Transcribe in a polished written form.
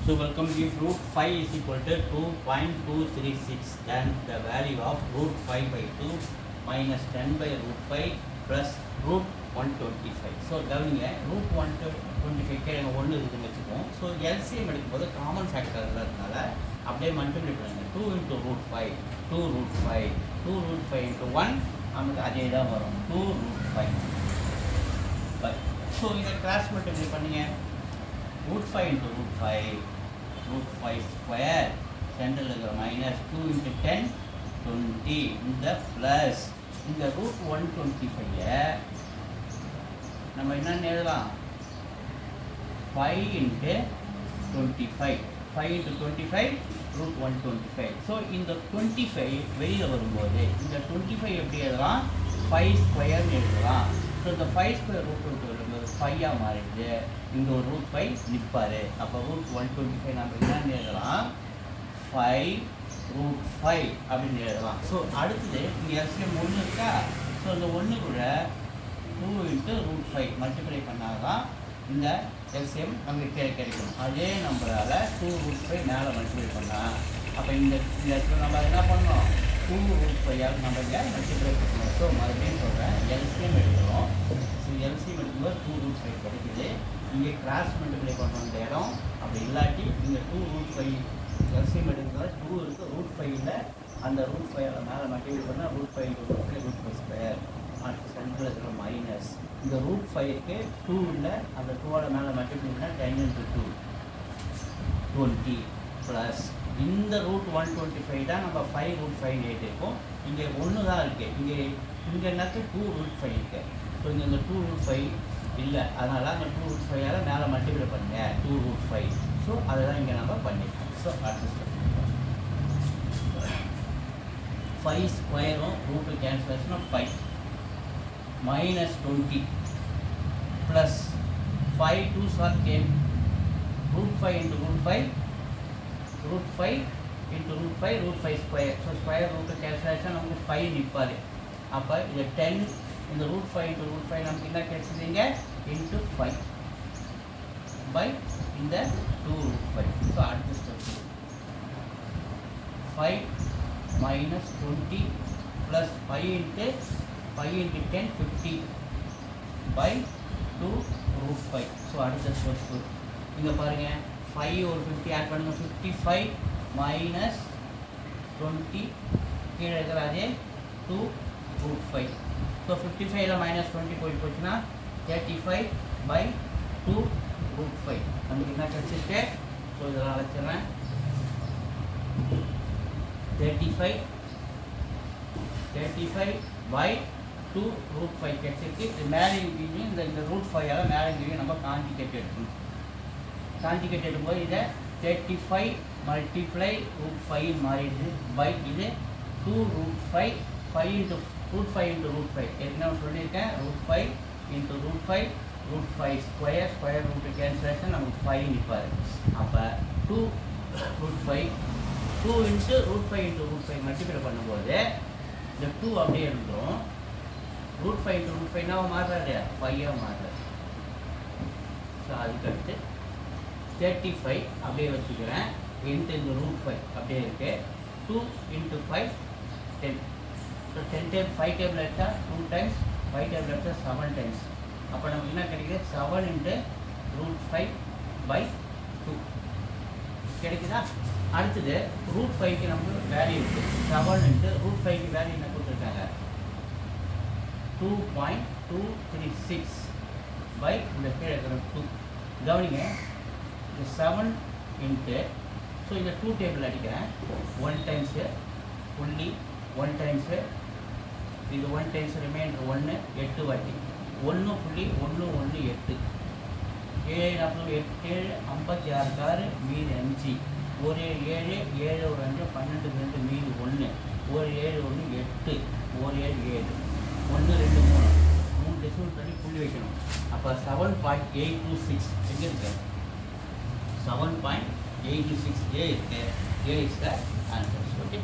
So welcome if root 5 is equal to 2.236, then the value of root 5 by 2 minus 10 by root 5 plus root 125. So கவனிங்க root 125 கேளுங்க 1 இருக்குன்னு வச்சுப்போம். So LCM எடுக்கும்போது common factor இருக்கிறதுனால அப்படியே multiply பண்ணுங்க. 2 into root 5, 2 root 5, 2 root 5 into 1 நமக்கு அதே தான் வரும் 2 root 5. ஸோ இதை கிராஸ் மல்டிப்ளை பண்ணுங்க. root 5 into root 5, root 5 square, சென்டரில் இருக்கிற மைனஸ் 2 into 10, 20, இந்த ப்ளஸ் இந்த root 125 நம்ம என்னென்னு எழுதலாம் 5 into 25, 5 into 25 root 125. ஸோ இந்த 25 வெளியில் வரும்போது இந்த 25 எப்படி எழுதலாம் 5 ஸ்கொயர்னு எழுதலாம். ஸோ இந்த 5 ஸ்கொயர் ரூட் 2 வரும்போது 5ஆக மாறிடுது. இங்கே ஒரு ரூட் 5 நிற்பார். அப்போ ரூட் 125 நம்ம என்னென்னு எழுதலாம் 5 root 5 அப்படின்னு எழுதலாம். ஸோ அடுத்தது இங்கே எல்சிஎம் 1 இருக்கா. ஸோ இந்த 1 கூட 2 into root 5 மல்டிப்ளை பண்ணால் தான் இந்த எல்சிஎம் நமக்கு கிடைக்கும். அதே நம்பரால் 2 root 5 மேலே மல்டிப்ளை பண்ணால் அப்போ இந்த இடத்துல நம்ம என்ன பண்ணோம் 2 root 5 நம்ம இங்கே மல்டிப்ளை பண்ணணும். ஸோ மறுபடியும் சொல்கிறேன் எல்சிஎம் எடுக்கிறோம். ஸோ எல்சிஎம் எடுக்கும்போது 2 root 5 கிடைக்குது. இங்கே கிராஸ் மல்டிப்ளை பண்ணுற இந்த இடம் அப்படி இல்லாட்டி இங்கே 2 root 5 எல்சிஎம் எடுக்கிறதால 2 இருக்குது root 5ல் அந்த root 5 மேலே மல்டிப்ளை பண்ணால் root 5 into root 5 root 5 square அடுத்து சென்டரில் இருக்கிற மைனஸ் இந்த root 5க்கு 2ல் அந்த 2ஓட மேலே மல்டிப்ளை பண்ணால் 10 into 2 20 ப்ளஸ் இந்த root 125 தான் நம்ம 5 root 5 8 இருக்கும். இங்கே 1 தான் இருக்குது. இங்கே என்னக்கு 2 root 5 இருக்குது. ஸோ இங்கே இந்த 2 root 5 இல்லை. அதனால் அந்த 2 root 5ஆல் மேலே மல்டிப்ளை பண்ணுங்க 2 root 5. ஸோ அதை தான் இங்கே நம்ம பண்ணிக்கலாம். ஸோ அடுத்த 5 ஸ்கொயரும் route கேன்சலேஷனும் 5 minus 20 plus 5 2s are 10 root 5 into root 5 root 5 into root 5 root 5 square. So square root cancellation நமக்கு 5 நிற்பாரு. அப்போ இது 10 இந்த root 5 into root 5 நமக்கு என்ன கிடைச்சிருங்க into 5 by இந்த 2 root 5. ஸோ அடுத்த step 5 minus 20 plus 5 into 10 50 by 2 root 5. So அடுத்த step இங்கே பாருங்கள் 5 ஒரு 50 ஆட் பண்ணுங்க 55 மைனஸ் 20 கீழே இருக்கிற அதே 2 root 5. ஸோ 55ல் மைனஸ் 20 போச்சுன்னா 35 by 2 root 5 நமக்கு என்ன கிடச்சிருக்கு. ஸோ இதெல்லாம் அழைச்சிட்றேன் 35 by 2 root 5 கிடைச்சிருக்கு. இது மேலே இங்கேயும் இந்த root 5ஆல் மேலே இங்கேயும் நம்ம கான்ஜுகேட் எடுக்கணும். கான்ஜுகேட் எடுக்கும்போது இதை 35 multiply root 5 மாறிடுது பை இது 2 root 5 5 into root 5 into root 5 ஏற்கனவே சொல்லியிருக்கேன் root 5 into root 5 root 5 square square root cancellation நமக்கு 5 நிற்பாரு. அப்போ 2 root 5 2 into root 5 into root 5 multiply பண்ணும்போது இந்த 2 அப்படியே எழுதுகிறோம். root 5 into root 5 என்ன மாறுறாரு 5ஆக மாறுறாரு. ஸோ அதுக்கடுத்து 35 அப்படியே வச்சுக்கிறேன் into இந்த root 5 அப்படியே இருக்கு 2 into 5 10. ஸோ 10 டைம் 5 டேபிள் எடுத்தால் 2 times 5 டேபிள் எடுத்தால் 7 times. அப்போ நமக்கு என்ன கிடைக்குது 7 into root 5 by 2 கிடைக்குதா. அடுத்தது root 5க்கு நமக்கு வேல்யூ இருக்குது 7 into root 5க்கு வேல்யூ என்ன கொடுத்துருக்காங்க 2.236 by இந்த கீழே இருக்கிற 2. கவனிங்க இந்த 7 into ஸோ இந்த 2 டேபிள் அடிக்கிறேன் 1 டைம்ஸு புள்ளி 1 டைம்ஸு இது 1 டைம்ஸ் ரிமைண்டர் 1 8 வாட்டி 1.118 7 56 காரு மீதி 5 ஒரு 7 7 ஒரு 5 12 2 மீதி 1 ஒரு 7 1 8 ஒரு 7 7 1 2 3 டெசிமல் பண்ணி புள்ளி வைக்கணும். அப்போ 7.826 எங்கே இருக்கு 7.826 ஏ இருக்கு. ஏ இஸ் த ஆன்சர். ஓகே.